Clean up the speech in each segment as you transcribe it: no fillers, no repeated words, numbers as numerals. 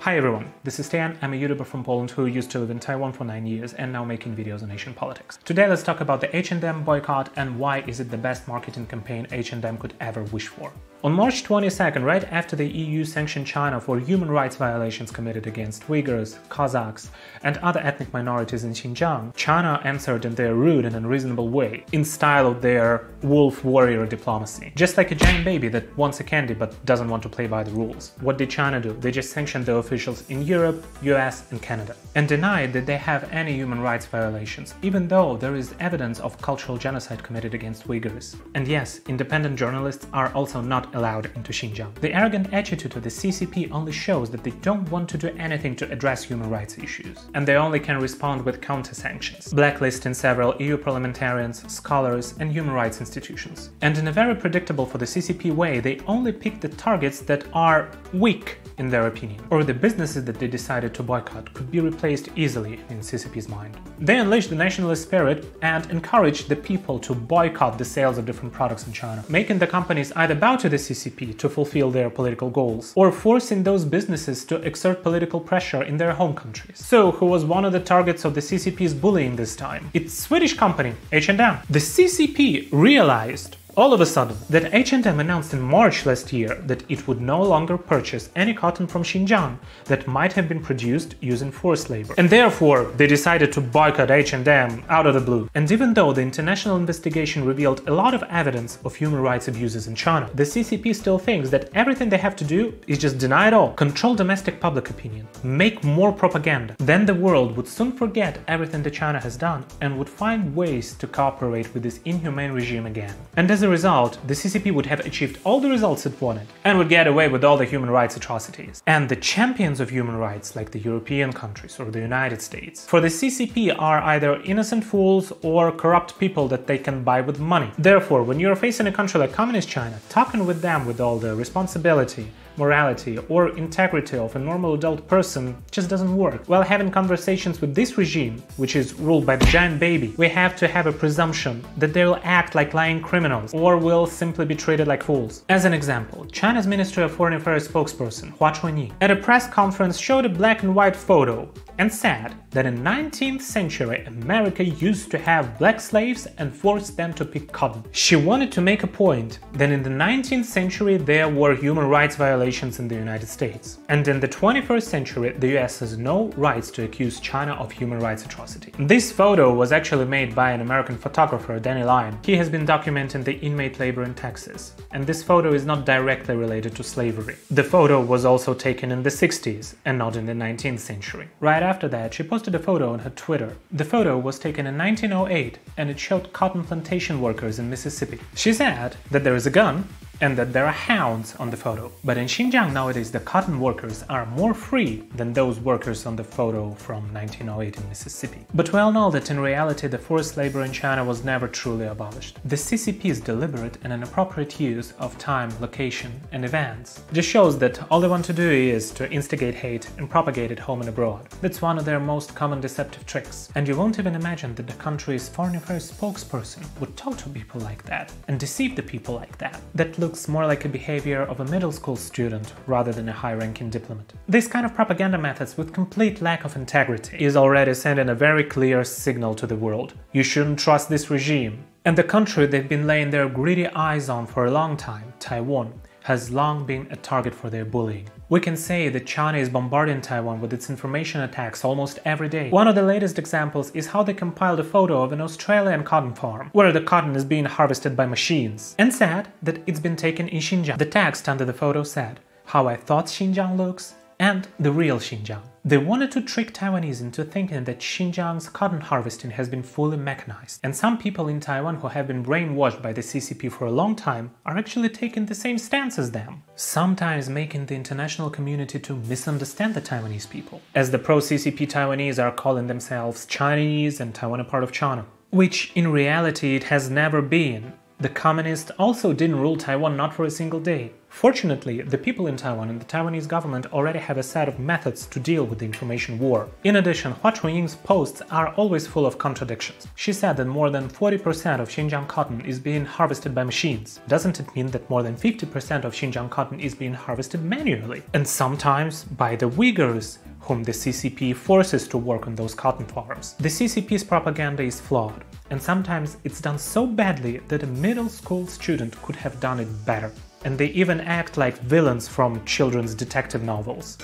Hi everyone, this is Tian. I'm a YouTuber from Poland who used to live in Taiwan for 9 years and now making videos on Asian politics. Today let's talk about the H&M boycott and why is it the best marketing campaign H&M could ever wish for. On March 22nd, right after the EU sanctioned China for human rights violations committed against Uyghurs, Kazakhs, and other ethnic minorities in Xinjiang, China answered in their rude and unreasonable way, in style of their wolf warrior diplomacy. Just like a giant baby that wants a candy but doesn't want to play by the rules. What did China do? They just sanctioned the officials in Europe, US, and Canada, and denied that they have any human rights violations, even though there is evidence of cultural genocide committed against Uyghurs. And yes, independent journalists are also not allowed into Xinjiang. The arrogant attitude of the CCP only shows that they don't want to do anything to address human rights issues, and they only can respond with counter-sanctions, blacklisting several EU parliamentarians, scholars, and human rights institutions. And in a very predictable for the CCP way, they only pick the targets that are weak in their opinion, or the businesses that they decided to boycott could be replaced easily in CCP's mind. They unleashed the nationalist spirit and encouraged the people to boycott the sales of different products in China, making the companies either bow to the CCP to fulfill their political goals, or forcing those businesses to exert political pressure in their home countries. So, who was one of the targets of the CCP's bullying this time? It's Swedish company H&M. The CCP realized all of a sudden that H&M announced in March last year that it would no longer purchase any cotton from Xinjiang that might have been produced using forced labor. And therefore, they decided to boycott H&M out of the blue. And even though the international investigation revealed a lot of evidence of human rights abuses in China, the CCP still thinks that everything they have to do is just deny it all, control domestic public opinion, make more propaganda. Then the world would soon forget everything that China has done and would find ways to cooperate with this inhumane regime again. And as a result, the CCP would have achieved all the results it wanted and would get away with all the human rights atrocities. And the champions of human rights, like the European countries or the United States, for the CCP are either innocent fools or corrupt people that they can buy with money. Therefore, when you're facing a country like Communist China, talking with them with all the responsibility, morality, or integrity of a normal adult person just doesn't work. While having conversations with this regime, which is ruled by the giant baby, we have to have a presumption that they will act like lying criminals or will simply be treated like fools. As an example, China's Ministry of Foreign Affairs spokesperson Hua Chunying at a press conference showed a black and white photo and said that in 19th century America used to have black slaves and forced them to pick cotton. She wanted to make a point that in the 19th century there were human rights violations in the United States, and in the 21st century the US has no rights to accuse China of human rights atrocity. This photo was actually made by an American photographer, Danny Lyon. He has been documenting the inmate labor in Texas, and this photo is not directly related to slavery. The photo was also taken in the 60s and not in the 19th century. Right after that, she posted a photo on her Twitter. The photo was taken in 1908 and it showed cotton plantation workers in Mississippi. She said that there is a gun and that there are hounds on the photo. But in Xinjiang nowadays the cotton workers are more free than those workers on the photo from 1908 in Mississippi. But we all know that in reality the forced labor in China was never truly abolished. The CCP's deliberate and inappropriate use of time, location, and events just shows that all they want to do is to instigate hate and propagate it home and abroad. That's one of their most common deceptive tricks. And you won't even imagine that the country's foreign affairs spokesperson would talk to people like that and deceive the people like that. That looks more like a behavior of a middle school student rather than a high-ranking diplomat. This kind of propaganda methods with complete lack of integrity is already sending a very clear signal to the world. You shouldn't trust this regime. And the country they've been laying their greedy eyes on for a long time, Taiwan, has long been a target for their bullying. We can say that China is bombarding Taiwan with its information attacks almost every day. One of the latest examples is how they compiled a photo of an Australian cotton farm, where the cotton is being harvested by machines, and said that it's been taken in Xinjiang. The text under the photo said, "How I thought Xinjiang looks, and the real Xinjiang." They wanted to trick Taiwanese into thinking that Xinjiang's cotton harvesting has been fully mechanized, and some people in Taiwan who have been brainwashed by the CCP for a long time are actually taking the same stance as them, sometimes making the international community to misunderstand the Taiwanese people, as the pro-CCP Taiwanese are calling themselves Chinese and Taiwan a part of China, which in reality it has never been. The communists also didn't rule Taiwan not for a single day. Fortunately, the people in Taiwan and the Taiwanese government already have a set of methods to deal with the information war. In addition, Hua Chunying's posts are always full of contradictions. She said that more than 40% of Xinjiang cotton is being harvested by machines. Doesn't it mean that more than 50% of Xinjiang cotton is being harvested manually? And sometimes by the Uyghurs, whom the CCP forces to work on those cotton farms. The CCP's propaganda is flawed, and sometimes it's done so badly that a middle school student could have done it better. And they even act like villains from children's detective novels.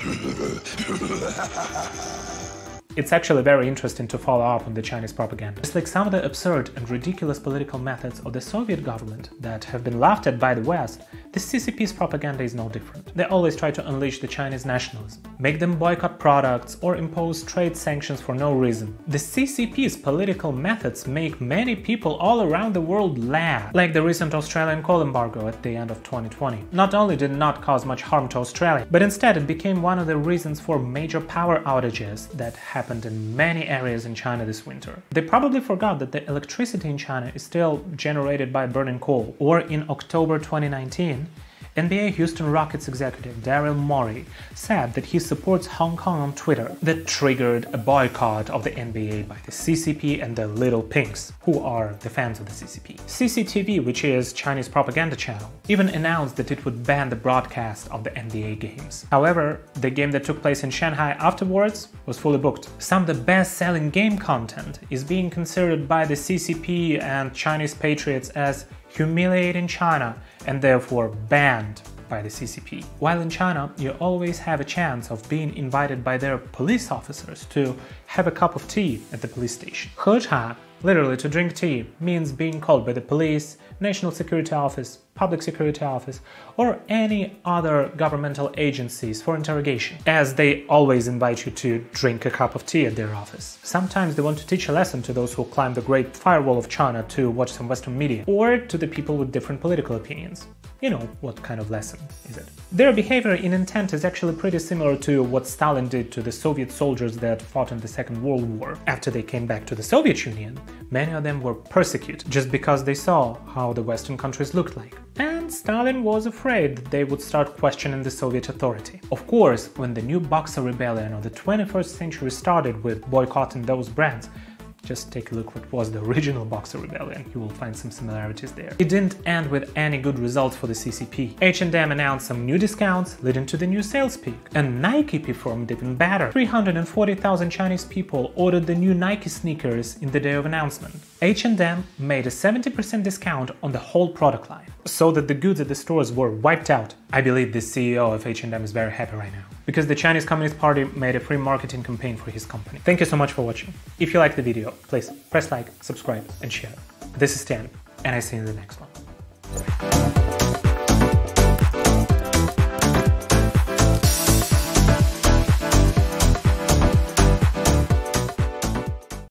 It's actually very interesting to follow up on the Chinese propaganda. Just like some of the absurd and ridiculous political methods of the Soviet government that have been laughed at by the West, the CCP's propaganda is no different. They always try to unleash the Chinese nationalism, make them boycott products or impose trade sanctions for no reason. The CCP's political methods make many people all around the world laugh, like the recent Australian coal embargo at the end of 2020. Not only did it not cause much harm to Australia, but instead it became one of the reasons for major power outages that happened in many areas in China this winter. They probably forgot that the electricity in China is still generated by burning coal. Or in October 2019, NBA Houston Rockets executive Daryl Morey said that he supports Hong Kong on Twitter. That triggered a boycott of the NBA by the CCP and the Little Pinks, who are the fans of the CCP. CCTV, which is Chinese propaganda channel, even announced that it would ban the broadcast of the NBA games. However, the game that took place in Shanghai afterwards was fully booked. Some of the best-selling game content is being considered by the CCP and Chinese patriots as humiliating China and therefore banned by the CCP. While in China, you always have a chance of being invited by their police officers to have a cup of tea at the police station. He cha, literally to drink tea, means being called by the police, National Security Office, Public Security Office, or any other governmental agencies for interrogation, as they always invite you to drink a cup of tea at their office. Sometimes they want to teach a lesson to those who climb the Great Firewall of China to watch some Western media, or to the people with different political opinions. You know what kind of lesson is it? Their behavior in intent is actually pretty similar to what Stalin did to the Soviet soldiers that fought in the Second World War. After they came back to the Soviet Union, many of them were persecuted just because they saw how the Western countries looked like. And Stalin was afraid that they would start questioning the Soviet authority. Of course, when the new Boxer Rebellion of the 21st century started with boycotting those brands, just take a look what was the original Boxer Rebellion, you will find some similarities there. It didn't end with any good results for the CCP. H&M announced some new discounts, leading to the new sales peak. And Nike performed even better. 340,000 Chinese people ordered the new Nike sneakers in the day of announcement. H&M made a 70% discount on the whole product line, so that the goods at the stores were wiped out. I believe the CEO of H&M is very happy right now, because the Chinese Communist Party made a free marketing campaign for his company. Thank you so much for watching. If you liked the video, please press like, subscribe and share. This is Tian, and I see you in the next one.